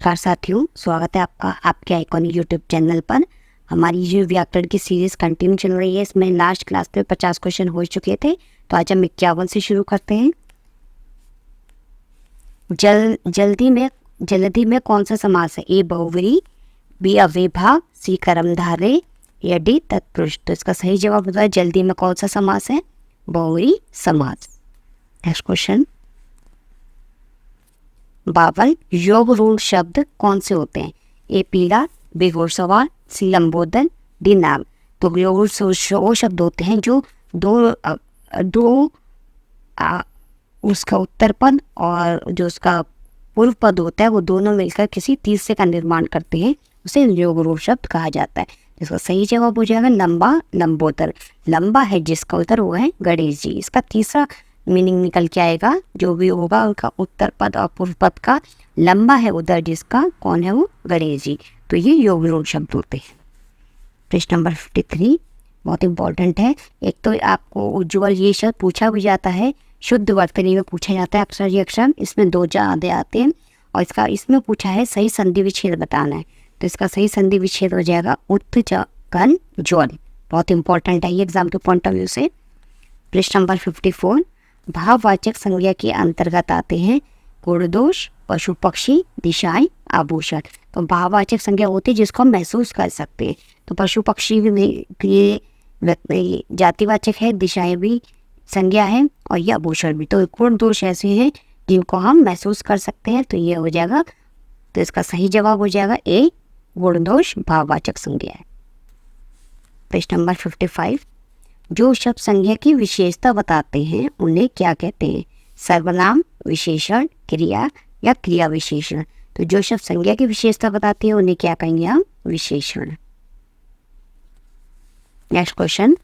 नमस्कार साथियों, स्वागत है आपका आपके आइकॉनिक यूट्यूब चैनल पर। हमारी जो व्याकरण की सीरीज कंटिन्यू चल रही है, इसमें लास्ट क्लास में 50 क्वेश्चन हो चुके थे, तो आज हम 51 से शुरू करते हैं। जल्दी में कौन सा समास है? ए बहुव्रीहि, बी अव्ययभाव, सी कर्मधारय या डी तत्पुरुष। तो इसका सही जवाब होता है जल्दी में कौन सा समास है? बहुव्रीहि समास। नेक्स्ट क्वेश्चन, 52 योग रूढ़ शब्द कौन से होते हैं? ए पीड़ा, बी घुड़सवार, सी लंबोदर, डी नाम। तो योग वो शब्द होते हैं जो दो उसका उत्तर पद और जो उसका पूर्व पद होता है वो दोनों मिलकर किसी तीसरे का निर्माण करते हैं, उसे योग रूढ़ शब्द कहा जाता है। इसका सही जवाब हो जाएगा लंबा, लंबोदर। लंबा है जिसका उत्तर वो है गणेश जी। इसका तीसरा मीनिंग निकल के आएगा, जो भी होगा उनका उत्तर पद और पूर्व पद का लंबा है उधर जिसका, कौन है वो? गणेश जी। तो ये योग रूढ़ शब्द होते हैं। प्रश्न नंबर 53 बहुत इंपॉर्टेंट है। एक तो आपको उज्ज्वल ये शब्द पूछा भी जाता है, शुद्ध वर्तनी में पूछा जाता है अक्सर ये अक्षर, इसमें दो ज्यादा आते हैं। और इसमें पूछा है सही संधि विच्छेद बताना है, तो इसका सही संधि विच्छेद हो जाएगा उत्कन ज्वल। बहुत इंपॉर्टेंट है ये एग्जाम के पॉइंट ऑफ व्यू से। प्रश्न नंबर 54 भाववाचक संज्ञा के अंतर्गत आते हैं गुण दोष, पशु पक्षी, दिशाएं, आभूषण। तो भाववाचक संज्ञा होती है जिसको हम महसूस कर सकते हैं, तो पशु पक्षी भी जातिवाचक है, दिशाएं भी संज्ञा है और यह आभूषण भी। तो गुण दोष ऐसे हैं जिनको हम महसूस कर सकते हैं, तो ये हो जाएगा, तो इसका सही जवाब हो जाएगा ए गुण दोष भाववाचक संज्ञा है। प्रश्न नंबर 55 जो शब्द संज्ञा की विशेषता बताते हैं उन्हें क्या कहते हैं? सर्वनाम, विशेषण, क्रिया या क्रिया विशेषण। तो जो शब्द संज्ञा की विशेषता बताते हैं उन्हें क्या कहेंगे हम? विशेषण। नेक्स्ट क्वेश्चन,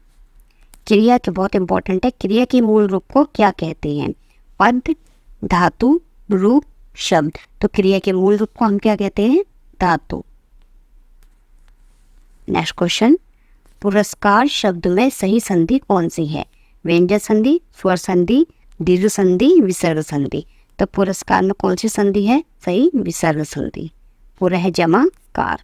क्रिया के बहुत इंपॉर्टेंट है। क्रिया के मूल रूप को क्या कहते हैं? पद, धातु, रूप, शब्द। तो क्रिया के मूल रूप को हम क्या कहते हैं? धातु। नेक्स्ट क्वेश्चन, पुरस्कार शब्द में सही संधि कौन सी है? व्यंजक संधि, स्वर संधि, दीर्घ संधि, विसर्ग संधि। तो पुरस्कार में कौन सी संधि है? सही विसर्ग संधि। पुरः जमा कार।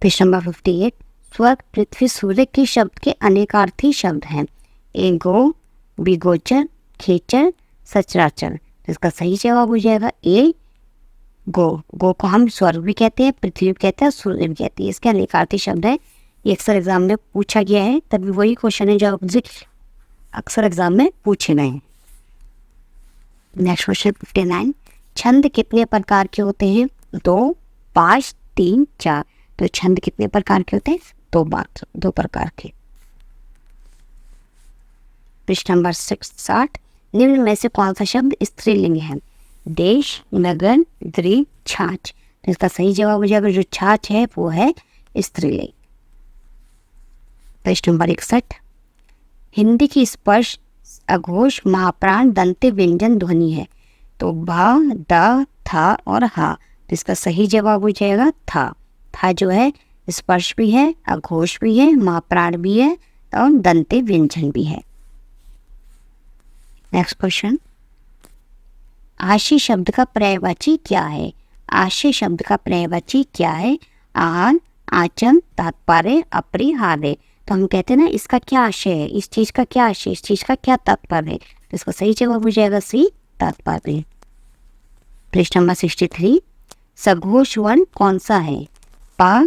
प्रश्न नंबर 58 स्वर्ग, पृथ्वी, सूर्य के शब्द के अनेकार्थी शब्द हैं। ए गो, बी गोचर, खेचर, सचराचर। तो इसका सही जवाब हो जाएगा ए गो। गो को हम स्वर्ग भी कहते हैं, पृथ्वी भी कहते हैं, सूर्य भी कहते हैं। इसके अनेकार्थी शब्द है। ये अक्सर एग्जाम में पूछा गया है, तभी वही क्वेश्चन है जो आपसे अक्सर एग्जाम में पूछे गए हैं। नेक्स्ट क्वेश्चन 59 छंद कितने प्रकार के होते हैं? 2, 5, 3, 4। तो छंद कितने प्रकार के होते हैं? दो प्रकार के। प्रश्न नंबर 60 निम्न में से कौन सा शब्द स्त्रीलिंग है? देश, नगर, द्वीप, छाछ। तो इसका सही जवाब हो जाएगा जो छाछ है वो है स्त्रीलिंग। प्रश्न नंबर 61 हिंदी की स्पर्श अघोष महाप्राण दंते व्यंजन ध्वनि है। तो भा, द, था और हा। तो इसका सही जवाब हो जाएगा था। था जो है स्पर्श भी है, अघोष भी है, महाप्राण भी है और दंते व्यंजन भी है। नेक्स्ट क्वेश्चन, आशी शब्द का पर्यायवाची क्या है? आशी शब्द का पर्यायवाची क्या है? आहार, आचरण, तात्पर्य, अपरिहार्य। तो हम कहते हैं ना इसका क्या आशय है, इस चीज का क्या आशय, इस चीज का क्या तात्पर्य है। तो इसका सही जवाब हो जाएगा सी तात्पर्य। प्रश्न नंबर 63 सघोष वर्ण कौन सा है? पा,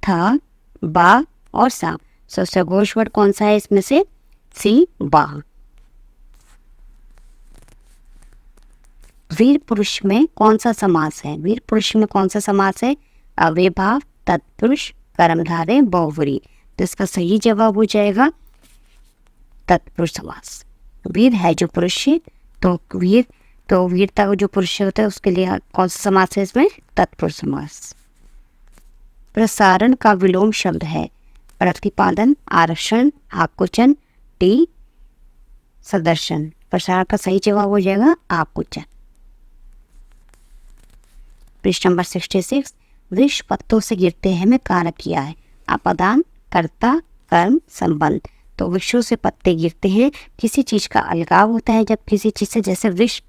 था, बा और सा। सघोष वर्ण कौन सा है इसमें से? सी बा। वीर पुरुष में कौन सा समास है? वीर पुरुष में कौन सा समास है? अव्ययभाव, तत्पुरुष, कर्मधारय, बहुव्रीहि। तो इसका सही जवाब हो जाएगा तत्पुरुष समास। वीर है जो पुरुष है, तो वीरता का जो पुरुष होता है उसके लिए कौन सा समास है इसमें? तत्पुरुष समास। प्रसारण का विलोम शब्द है प्रतिपादन, आरक्षण, आकुंचन, टी सदर्शन। प्रसारण का सही जवाब हो जाएगा आकुंचन। प्रश्न नंबर 66 वृक्ष पत्तों से गिरते हैं में कारक किया है। अपादान, कर्ता, कर्म, संबंध। तो वृक्षों से पत्ते गिरते हैं, किसी चीज का अलगाव होता है जब किसी चीज से, जैसे वृक्ष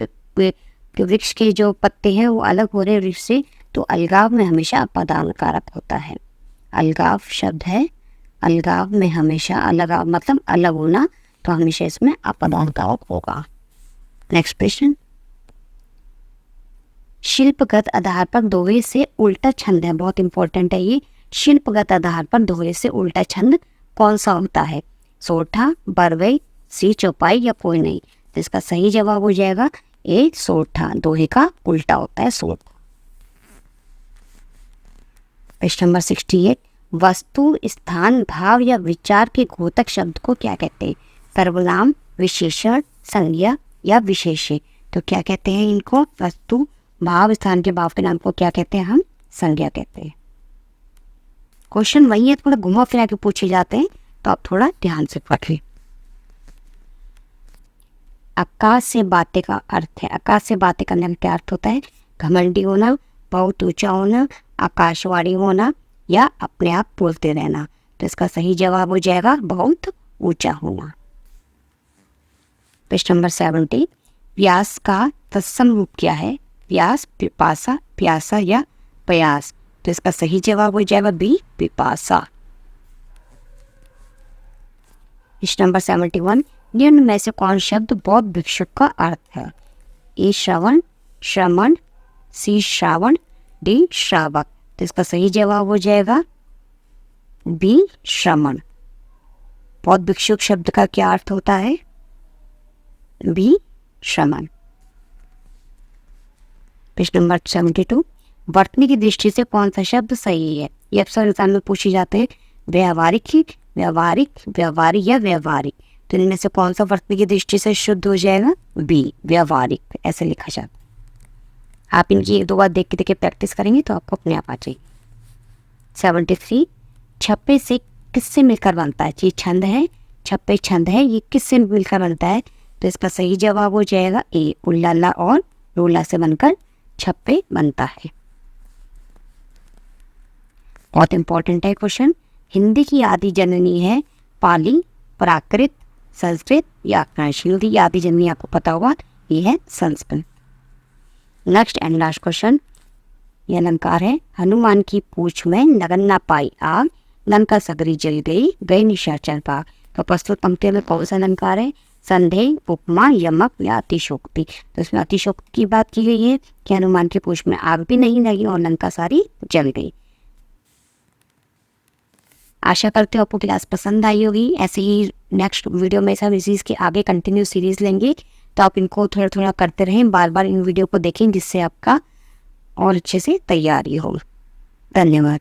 कि वृक्ष के जो पत्ते हैं वो अलग हो रहे हैं वृक्ष से, तो अलगाव में हमेशा अपादान कारक होता है। अलगाव शब्द है, अलगाव में हमेशा, अलगाव मतलब अलग होना, तो हमेशा इसमें अपादान कारक होगा। नेक्स्ट प्रश्न, शिल्पगत आधार पर दोहे से उल्टा छंद है, बहुत इंपॉर्टेंट है ये। शिल्पगत आधार पर दोहे से उल्टा छंद कौन सा होता है? सोठा, बरवई, सी चौपाई या कोई नहीं? तो इसका सही जवाब हो जाएगा ए सोठा। दोहे का उल्टा होता है सोठा। प्रश्न नंबर 68, वस्तु, स्थान, भाव या विचार के घोतक शब्द को क्या कहते हैं? सर्वनाम, विशेषण, संज्ञा या विशेष्य? तो क्या कहते हैं इनको? वस्तु, भाव, स्थान के भाव के नाम को क्या कहते हैं? हम संज्ञा कहते हैं। क्वेश्चन वही है, थोड़ा घुमा फिरा के पूछे जाते हैं, तो आप थोड़ा ध्यान से पढ़िए। आकाश से बातें का अर्थ है, आकाश से बातें करने का क्या अर्थ होता है? घमंडी होना, बहुत ऊंचा होना, आकाशवाणी होना या अपने आप बोलते रहना। तो इसका सही जवाब हो जाएगा बहुत ऊंचा होना। प्रश्न नंबर 70, प्यास का तत्सम रूप क्या है? प्यास, पिपासा, प्यासा या प्रयास? तो इसका सही जवाब हो जाएगा बी, पिपासा। प्रश्न नंबर 71, निम्न में से कौन शब्द बौद्ध भिक्षुक का अर्थ है? ए श्रवण, श्रमण, सी श्रावण, डी श्रावक? तो इसका सही जवाब हो जाएगा बी, श्रमण। बौद्ध भिक्षुक शब्द का क्या अर्थ होता है? बी, श्रमण। प्रश्न नंबर 72, वर्तनी की दृष्टि से कौन सा शब्द सही है? ये अक्सर एग्जाम में पूछे जाते हैं। व्यावहारिक, व्यावहारिक, व्यावहारिक या व्यावहारिक? तो इनमें से कौन सा वर्तनी की दृष्टि से शुद्ध हो जाएगा? बी, व्यावहारिक, ऐसे लिखा जाता है। आप इनकी एक दो बार देख के प्रैक्टिस करेंगे तो आपको अपने आप आ जाएगी। 73, छप्पे से किससे मिलकर बनता है? ये छंद है, छप्पे छंद है, ये किससे मिलकर बनता है? तो इसका सही जवाब हो जाएगा ए, उल्लाला और रोला से बनकर छप्पे बनता है। बहुत इंपॉर्टेंट है क्वेश्चन। हिंदी की आदि जननी है पाली, प्राकृत, संस्कृत या फ्रेंच? हिंदी की आदि जननी आपको पता होगा, ये है Sanskrit. Next and last question, यह अलंकार है, हनुमान की पूंछ में लगन ना पाई आग, लंका सगरी जल गई, गई निशाचर पाग। तो प्रस्तुत पंक्तियों में कौन सा अलंकार है? संदेह, उपमा, यमक या अतिशोक्ति? तो इसमें अतिशोक्ति की बात की गई है कि हनुमान की पूंछ में आग भी नहीं लगी और लंका सारी जल गई। आशा करते हो आपको क्लास पसंद आई होगी। ऐसे ही नेक्स्ट वीडियो में सब इसी के आगे कंटिन्यू सीरीज लेंगे, तो आप इनको थोड़ा थोड़ा करते रहें, बार बार इन वीडियो को देखें, जिससे आपका और अच्छे से तैयारी हो। धन्यवाद।